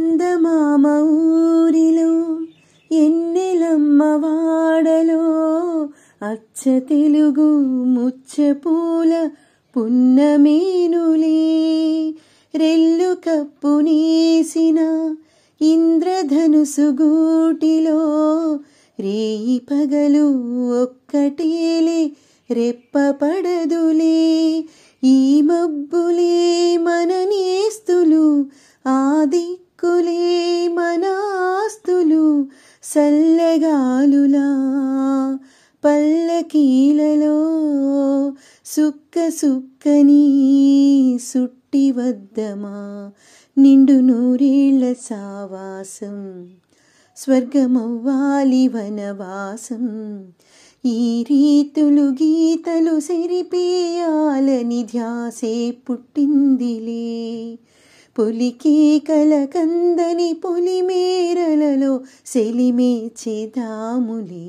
చందమామ ఊరిలో ఎన్నెలమ్మ వాడలో అచ్చ తెలుగు ముచ్చపూల పున్నమేనులే రెల్లు కప్పు నేసిన ఇంద్రధనుసు గూటిలో రేయి పగలు ఒక్కటేలే రెప్ప పడదులే ఈ మబ్బులే మన నేస్తులు ఆ దిక్కులే మన ఆస్తులు సల్లగాలులా పల్లకీలలో సుక్క సుక్కని సుట్టి వద్దమా నిండు నూరేళ్ల సావాసం స్వర్గమవ్వాలి వనవాసం ఈ రీతులు గీతలు సెరిపేయాలని ధ్యాసే పుట్టిందిలే పొలికేకల కందని పొలిమేరలలో సెలిమే చేదాములే.